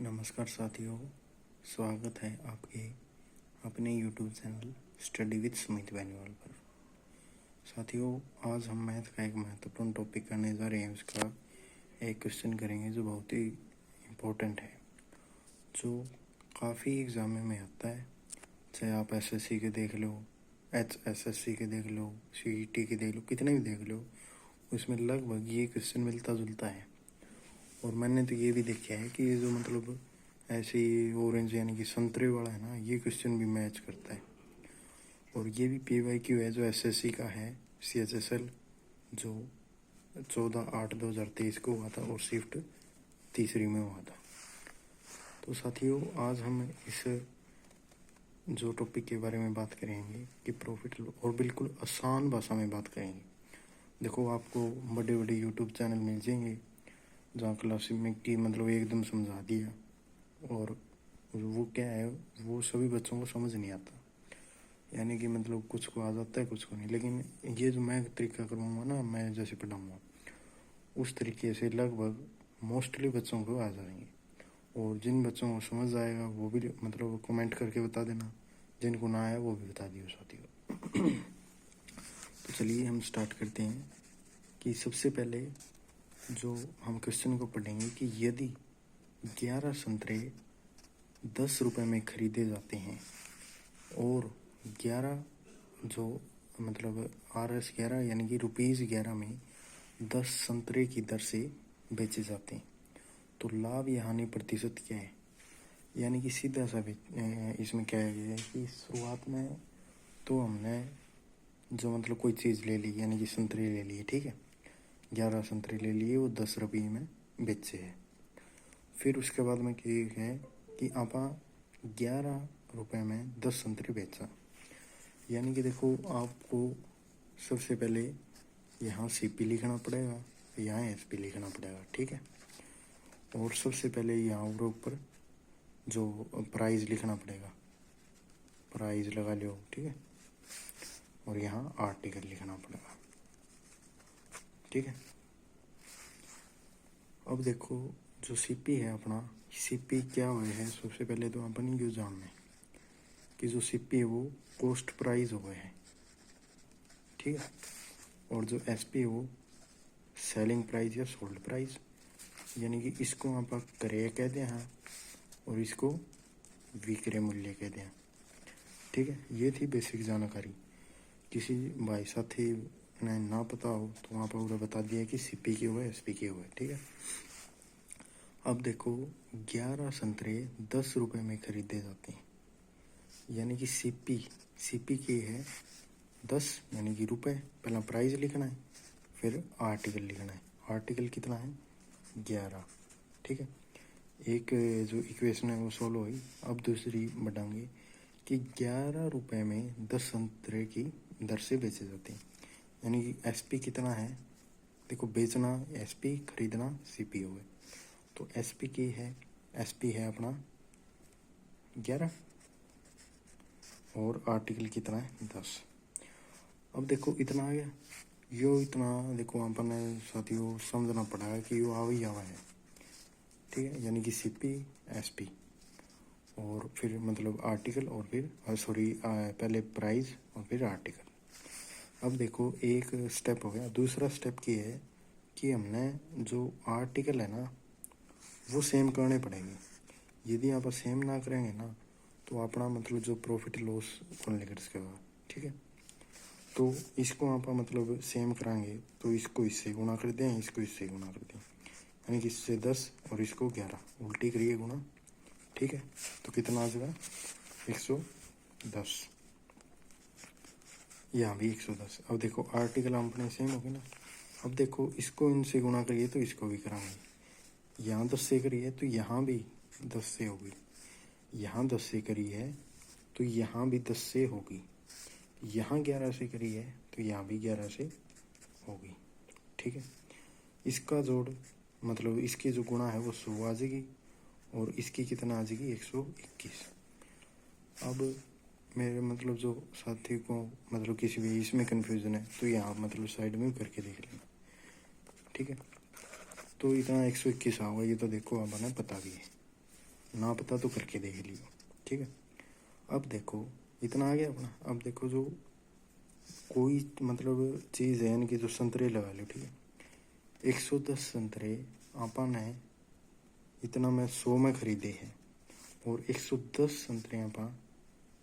नमस्कार साथियों, स्वागत है आपके अपने YouTube channel study with Sumit Beniwal पर। साथियों, आज हम मैथ का एक महत्वपूर्ण टॉपिक करने जा रहे हैं। उसका एक क्वेश्चन करेंगे जो बहुत ही इम्पोर्टेंट है, जो काफ़ी एग्जाम में आता है। चाहे आप एसएससी के देख लो, एचएसएससी के देख लो, सीईटी के देख लो, कितने भी देख लो, उसमें लगभग ये क्वेश्चन मिलता जुलता है। और मैंने तो ये भी देखा है कि ये जो ऐसे ही ऑरेंज यानी कि संतरे वाला है ना, ये क्वेश्चन भी मैच करता है। और ये भी PYQ है जो SSC का है, CHSL, जो 14/8/2023 को हुआ था और शिफ्ट तीसरी में हुआ था। तो साथियों, आज हम इस जो टॉपिक के बारे में बात करेंगे कि प्रॉफिट, और बिल्कुल आसान भाषा में बात करेंगे। देखो, आपको बड़े बड़े YouTube चैनल मिल जाएंगे जहाँ क्लास में की एकदम समझा दिया, और वो क्या है, वो सभी बच्चों को समझ नहीं आता। यानी कि कुछ को आ जाता है, कुछ को नहीं। लेकिन ये जो मैं तरीका करूँगा ना, मैं जैसे पढ़ाऊँगा उस तरीके से लगभग मोस्टली बच्चों को आ जाएंगे। और जिन बच्चों को समझ आएगा वो भी कमेंट करके बता देना, जिनको ना आया वो भी बता दियो साथियों। तो चलिए हम स्टार्ट करते हैं कि सबसे पहले जो हम क्वेश्चन को पढ़ेंगे कि यदि 11 संतरे 10 रुपये में खरीदे जाते हैं और 11 जो RS11 यानी कि ₹11 में 10 संतरे की दर से बेचे जाते हैं, तो लाभ या हानि प्रतिशत क्या है। यानी कि सीधा सा इसमें क्या है कि शुरुआत में तो हमने जो कोई चीज़ ले ली, यानी कि संतरे ले लिए, ठीक है, 11 संतरे ले लिए, वो 10 रुपये में बेचे हैं। फिर उसके बाद में क्या है कि आप 11 रुपये में 10 संतरे बेचा। यानी कि देखो, आपको सबसे पहले यहाँ CP लिखना पड़ेगा, यहाँ SP लिखना पड़ेगा, ठीक है। और सबसे पहले यहाँ ऊपर जो प्राइस लिखना पड़ेगा, प्राइस लगा लो, ठीक है। और यहाँ आर्टिकल लिखना पड़ेगा, ठीक है। अब देखो, जो CP है अपना, CP क्या हुआ है, सबसे पहले तो अपन ये जानना है कि जो CP है वो कॉस्ट प्राइस हुआ है, ठीक है। और जो SP है वो सेलिंग प्राइस या सोल्ड प्राइस, यानी कि इसको आप क्रय कहते हैं और इसको विक्रय मूल्य कहते हैं, ठीक है। ये थी बेसिक जानकारी। किसी भाई साथी ने ना पता हो तो वहाँ पर बता दिया कि CP के हुआ, SP के हुआ, ठीक है। अब देखो, 11 संतरे 10 रुपये में खरीदे जाते हैं, यानी कि CP की है 10, यानी कि रुपये। पहला प्राइस लिखना है, फिर आर्टिकल लिखना है। आर्टिकल कितना है, 11, ठीक है। एक जो इक्वेशन है वो सोल्व हुई। अब दूसरी बढ़ाएंगे कि 11 रुपये में 10 संतरे की दर से बेचे जाते हैं, यानी कि SP कितना है। देखो, बेचना SP, खरीदना CP हुए, तो SP है अपना 11 और आर्टिकल कितना है, 10। अब देखो, इतना आ गया। यो इतना देखो अपन साथियों समझना पड़ा है कि यो आवा है, ठीक है। यानी कि CP, SP और फिर आर्टिकल, और फिर पहले प्राइस और फिर आर्टिकल। अब देखो, एक स्टेप हो गया। दूसरा स्टेप ये है कि हमने जो आर्टिकल है ना वो सेम करने पड़ेंगे। यदि आप सेम ना करेंगे ना तो अपना जो प्रॉफिट लॉस कौन लेकर सकेगा, ठीक है। तो इसको आप सेम कराएंगे, तो इसको इससे गुना कर दें, इसको इससे गुना कर दें, यानी कि इससे 10 और इसको 11, उल्टी करिए गुना, ठीक है। तो कितना आ जाएगा, 110। यहाँ भी 110। अब देखो, आर्टिकल अपने सेम हो गए ना। अब देखो, इसको इनसे गुना करिए तो इसको भी कराएंगे। यहाँ 10 से करी है तो यहाँ भी 10 से होगी, यहाँ 10 से करी है तो यहाँ भी 10 से होगी, यहाँ 11 से करी है तो यहाँ भी 11 से होगी, ठीक है। इसका जोड़ इसकी जो गुणा है वो 100 आ जाएगी, और इसकी कितना आ जाएगी, 121। अब मेरे जो साथी को किसी भी इसमें कन्फ्यूज़न है तो यहाँ साइड में करके देख लेना, ठीक है। तो इतना 121 होगा, ये तो देखो आपने पता भी है। ना पता तो करके देख लियो, ठीक है। अब देखो इतना आ गया अपना। अब देखो जो कोई मतलब चीज़ है, यानी कि जो संतरे लगा लो, ठीक है। 110 संतरे आपा ने इतना मैं 100 में खरीदे हैं, और 110 संतरे आपा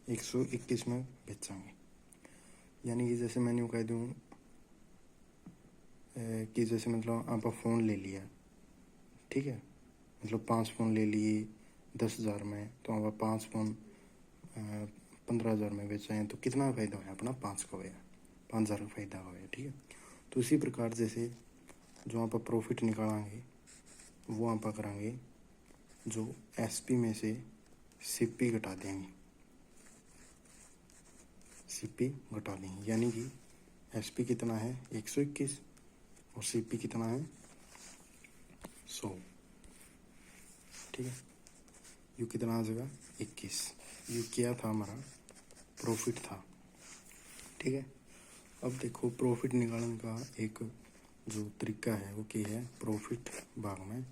121 में बेचांगे। यानी कि जैसे मैंने कह दूँ कि जैसे मतलब आपा फ़ोन ले लिया, ठीक है, मतलब 5 फ़ोन ले लिए 10,000 में, तो आप 5 फ़ोन 15,000 में बेचा है, तो कितना फ़ायदा होया अपना? 5 का होया, 5,000 का फ़ायदा होया, ठीक है। तो इसी प्रकार जैसे जो आप प्रॉफिट निकालेंगे वो आप करांगे जो एसपी में से सीपी घटा देंगे, सीपी घटा देंगे, यानी कि एसपी कितना है 121 और सीपी कितना है 100, ठीक है। यू कितना आ जाएगा 21। यू क्या था हमारा? प्रॉफिट था, ठीक है। अब देखो प्रॉफिट निकालने का एक जो तरीका है वो क्या है? प्रॉफिट भाग में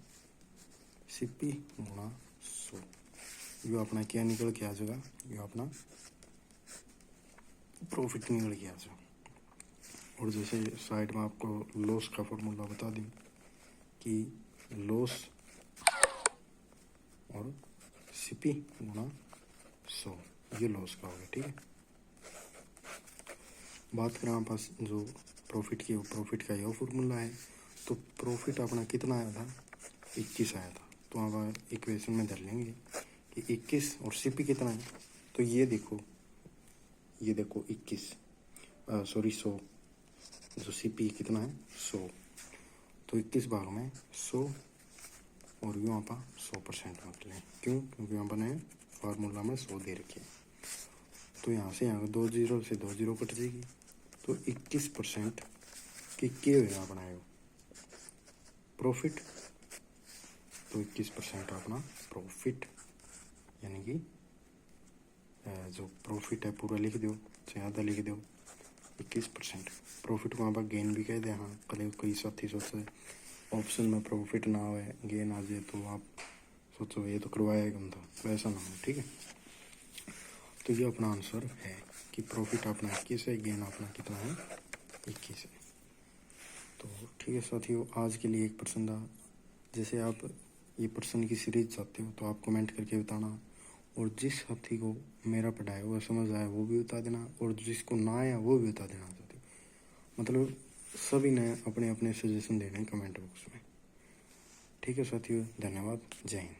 सीपी गुणा 100। यो अपना क्या निकल के आ जाएगा? यो अपना प्रॉफिट निकल के आ जाएगा। और जैसे साइड में आपको लॉस का फॉर्मूला बता दूं कि लॉस और सीपी गुणा 100, ये लॉस का हो गया, ठीक है। बात करें आप पास जो प्रॉफिट की, प्रॉफिट का यह फॉर्मूला है। तो प्रॉफिट अपना कितना आया था? 21 आया था। तो आप इक्वेशन में धर लेंगे कि 21 और सीपी कितना है, तो ये देखो 21 सॉरी 100, जो सीपी कितना है 100, तो 21 भाग में 100 और यूँ आप 100% रख लें। क्यों? क्योंकि यहाँ पर फार्मूला में 100 दे रखे हैं। तो यहाँ से यहाँ 2 जीरो से 2 जीरो कट जाएगी, तो 21% की क्या होगा अपना प्रॉफिट? तो 21% अपना प्रॉफिट, यानी कि जो प्रॉफिट है पूरा लिख दो, चाहे आधा लिख दो। 21% प्रॉफिट को आप गेन भी कह दे। हाँ, कल कोई साथी सोचे ऑप्शन में प्रॉफिट ना हो गेन आ जाए तो आप सोचो ये तो करवाएगा हम, तो वैसा ना हो, ठीक है। तो ये अपना आंसर है कि प्रॉफिट अपना 21 है, गेन अपना कितना है 21 है। तो ठीक है साथियों, आज के लिए एक प्रश्न था। जैसे आप ये प्रश्न की सीरीज चाहते हो तो आप कमेंट करके बताना, और जिस साथी को मेरा पढ़ाया हुआ समझ आया वो भी बता देना, और जिसको ना आया वो भी बता देना साथियों। मतलब सभी ने अपने अपने सजेशन देने कमेंट बॉक्स में, ठीक है साथियों। धन्यवाद, जय हिंद।